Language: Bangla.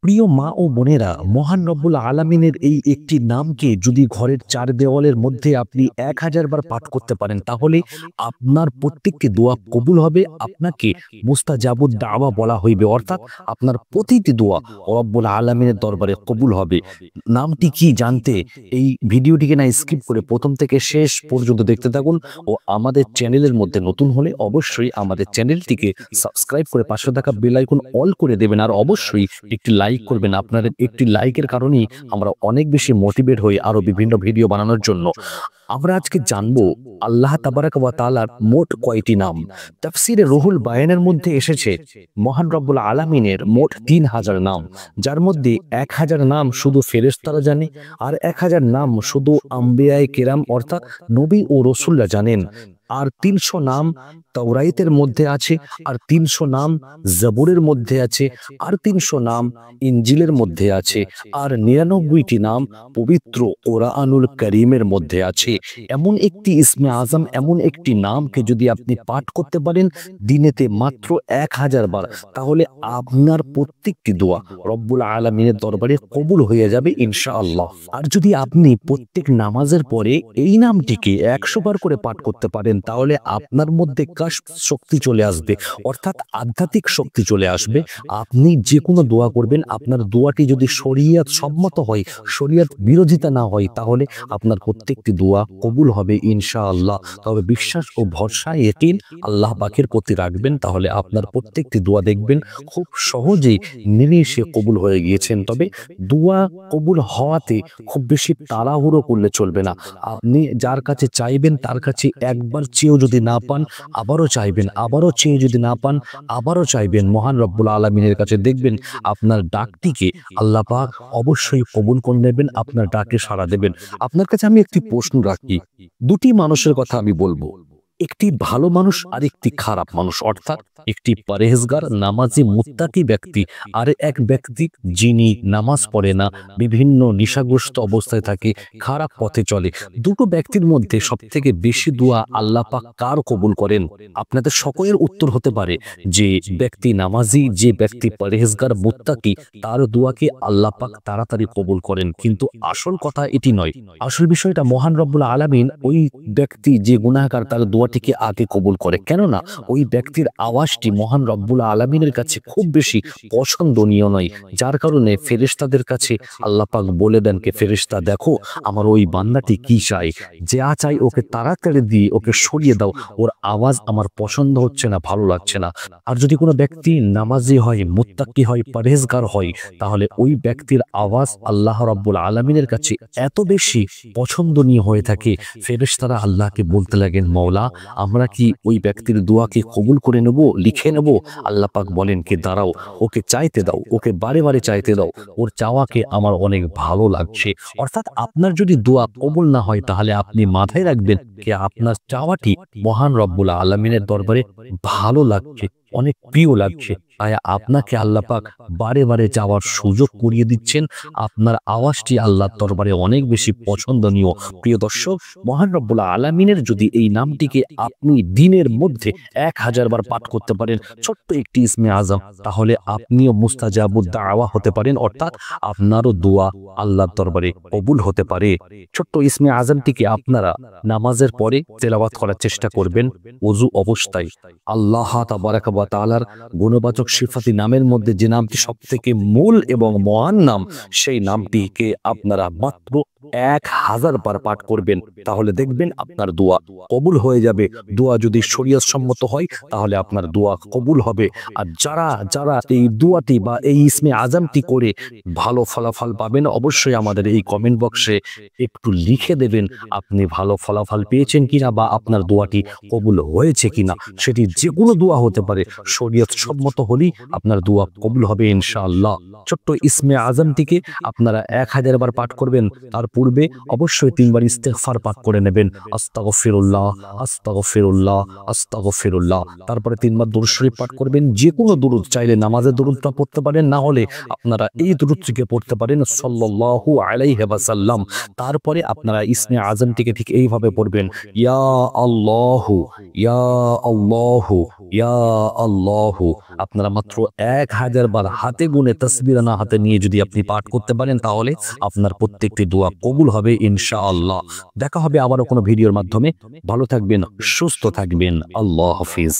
প্রিয় মা ও বোনেরা, মহান রব্বুল আলামিনের এই একটি নামকে যদি ঘরের চার দেওয়ালের মধ্যে আপনি 1000 বার পাঠ করতে পারেন, তাহলে আপনার প্রত্যেকটি দোয়া কবুল হবে। আপনাকে মুস্তাজাবুদ দাওয়া বলা হইবে, অর্থাৎ আপনার প্রতিটি দোয়া রব্বুল আলামিনের দরবারে কবুল হবে। নামটি কি জানতে এই ভিডিওটিকে না স্কিপ করে প্রথম থেকে শেষ পর্যন্ত দেখতে থাকুন। ও আমাদের চ্যানেলের মধ্যে নতুন হলে অবশ্যই আমাদের চ্যানেলটিকে সাবস্ক্রাইব করে পাশে থাকা বেল আইকন অল করে দেবেন, আর অবশ্যই একটি লাইক করবেন। আপনার একটি লাইকের কারণেই আমরা অনেক বেশি মোটিভেট হই আরো বিভিন্ন ভিডিও বানানোর জন্য। আমরা আজকে জানবো আল্লাহ তাবারাক ওয়া তাআলার মোট কয়টি নাম। তাফসিরে রুহুল বায়ানের মধ্যে এসেছে মহান রব্বুল আলামিনের মোট 3000 নাম, যার মধ্যে 1000 নাম শুধু ফেরেশতারা জানে, আর 1000 নাম শুধু আম্বিয়ায়ে কেরাম অর্থাৎ নবী ও রাসূলরা জানেন। আর 300 নাম তাওরাইতের মধ্যে আছে, আর 300 নাম জাবুরের মধ্যে আছে, আর 300 নাম ইনজিলের মধ্যে আছে, আর 99টি নাম পবিত্র কোরআনুল কারীমের মধ্যে আছে। এমন একটি ইসমে আজম, এমন একটি নামকে যদি আপনি পাঠ করতে পারেন দিনেতে মাত্র 1000 বার, তাহলে আপনার প্রত্যেকটি দোয়া রব্বুল আলামিনের দরবারে কবুল হয়ে যাবে ইনশাআল্লাহ। আর যদি আপনি প্রত্যেক নামাজের পরে এই নামটিকে 100 বার করে পাঠ করতে পারেন, তাহলে আপনার মধ্যে কাশফ শক্তি চলে আসবে, অর্থাৎ আধ্যাত্মিক শক্তি চলে আসবে। আপনি যে কোনো দোয়া করবেন, আপনার দোয়াটি যদি শরীয়ত সম্মত হয়, শরীয়ত বিরোধিতা না হয়, তাহলে আপনার প্রত্যেকটি দোয়া কবুল হবে ইনশাআল্লাহ। তবে বিশ্বাস ও ভরসা ইয়াকিন আল্লাহ পাকের প্রতি রাখবেন, তাহলে আপনার প্রত্যেকটি দোয়া দেখবেন খুব সহজেই নিমিষে কবুল হয়ে গিয়েছেন। তবে দোয়া কবুল হওয়াতে খুব বেশি তাড়াহুড়ো করলে চলবে না। আপনি যার কাছে চাইবেন তার কাছে একবার চেয়েও যদি না পান, আবারও চাইবেন, আবারও চেয়ে যদি না পান, আবারও চাইবেন মহান রব্বুল আলামিনের কাছে। দেখবেন আপনার ডাকটিকে আল্লাহ পাক অবশ্যই কবুল করে নেবেন, আপনার ডাকে সাড়া দেবেন। আপনার কাছে আমি একটি প্রশ্ন রাখি, দুটি মানুষের কথা আমি বলবো, একটি ভালো মানুষ আর একটি খারাপ মানুষ, অর্থাৎ একটি পরহেজগার নামাজি মুত্তাকি ব্যক্তি, আর এক ব্যক্তি যিনি নামাজ পড়ে না, বিভিন্ন নেশাগ্রস্ত অবস্থায় থাকে, খারাপ পথে চলে। দুটো ব্যক্তির মধ্যে সবথেকে বেশি দোয়া আল্লাহ পাক কার কবুল করেন? আপনাদের সকলের উত্তর হতে পারে যে ব্যক্তি নামাজি, যে ব্যক্তি পরহেজগার মুত্তাকি, তার দোয়াকে আল্লাহ পাক তাড়াতাড়ি কবুল করেন। কিন্তু আসল কথা এটি নয়। আসল বিষয়টা মহান রব্বুল আলামিন ওই ব্যক্তি যে গুনাহগার তার দোয়াটিকে আগে কবুল করে। কেননা ওই ব্যক্তির আওয়াজটি মহান রব্বুল আলামিনের কাছে খুব বেশি পছন্দনীয় নয়, যার কারণে ফেরেশতাদের কাছে আল্লাহ পাক বলে দেন কে ফেরেশতা দেখো আমার ওই বান্দাটি কি চাই, যা চাই ওকে তাড়াতাড়ি দিয়ে ওকে সরিয়ে দাও, ওর আওয়াজ আমার পছন্দ হচ্ছে না, ভালো লাগছে না। আর যদি কোনো ব্যক্তি নামাজি হয়, মুত্তাকি হয়, পরহেজগার হয়, তাহলে ওই ব্যক্তির আওয়াজ আল্লাহ রাব্বুল আলামিনের কাছে এত বেশি পছন্দনীয় হয়ে থাকে, ফেরেশতারা আল্লাহকে বলতে লাগেন মওলা আমরা কি ওই ব্যক্তির দোয়াকে কবুল করে নেব, লিখে নেব? আল্লাহ পাক বলেন কে দাঁড়াও, ওকে চাইতে দাও, ওকে বারে বারে চাইতে দাও, ওর চাওয়াকে আমার অনেক ভালো লাগছে। অর্থাৎ আপনার যদি দোয়া কবুল না হয়, তাহলে আপনি মাথায় রাখবেন কে আপনার চাওয়াটি মহান রব্বুল আলামিনের দরবারে ভালো লাগছে, অনেক প্রিয় লাগছে। তাই আপনাকে আল্লাহ পাক বারে বারে চাওয়ার সুযোগ করিয়ে দিচ্ছেন। আপনার আওয়াজটি আল্লাহর দরবারে অনেক বেশি পছন্দনীয়। প্রিয় দর্শক, মহান রব্বুল আলামিনের যদি এই নামটিকে আপনি দিনের মধ্যে 1000 বার পাঠ করতে পারেন, ছোট্ট একটি ইসমে আজম, তাহলে আপনিও মুস্তাজাবুদ দাওয়া হতে পারেন, অর্থাৎ আপনারও দোয়া আল্লাহর দরবারে কবুল হতে পারে। ছোট্ট ইসমে আজমটিকে আপনারা নামাজের পরে তেলাওয়াত করার চেষ্টা করবেন ওযু অবস্থায়। আল্লাহ তাবারাক ওয়া তাআলার গুণবাচক সিফাতি নামের মধ্যে যে নামটি সবথেকে মূল এবং মহান নাম, সেই নামটিকে আপনারা মাত্র 1000 বার পাঠ করবেন, তাহলে দেখবেন আপনার দোয়া কবুল হয়ে যাবে। দোয়া যদি শরীয়ত সম্মত হয়, তাহলে আপনার দোয়া কবুল হবে। আর যারা যারা এই দোয়াটি বা এই ইসমে আজমটি করে ভালো ফলাফল পাবেন, অবশ্যই আমাদের এই কমেন্ট বক্সে একটু লিখে দেবেন আপনি ভালো ফলাফল পেয়েছেন কিনা, বা আপনার দোয়াটি কবুল হয়েছে কিনা। সেটি যে কোনো দোয়া হতে পারে, শরীয়ত সম্মত হলেই আপনার দোয়া কবুল হবে ইনশাআল্লাহ। ছোট্ট ইসমে আজমটিকে আপনারা 1000 বার পাঠ করবেন, তারপর পূর্বে অবশ্যই 3 বার ইস্তেগফার পাঠ করে নেবেন। আস্তাগফিরুল্লাহ, আস্তাগফিরুল্লাহ, আস্তাগফিরুল্লাহ। তারপরে 3 বার দুরূদ শরীফ পাঠ করবেন। যে কোনো দুরূদ, চাইলে নামাজের দুরূদটা পড়তে পারেন, না হলে আপনারা এই দুরূদটিকে পড়তে পারেন, সাল্লাল্লাহু আলাইহি ওয়াসাল্লাম। তারপরে আপনারা ইসমে আজমটিকে ঠিক এইভাবে পড়বেন, ইয়া আল্লাহু, ইয়া আল্লাহু, ইয়া আল্লাহু। আপনারা মাত্র 1000 বার হাতে গুনে তাসবিহ না হাতে নিয়ে যদি আপনি পাঠ করতে পারেন, তাহলে আপনার প্রত্যেকটি দোয়া কবুল হবে ইনশাআল্লাহ। দেখা হবে আবারও কোনো ভিডিওর মাধ্যমে। ভালো থাকবেন, সুস্থ থাকবেন। আল্লাহ হাফিজ।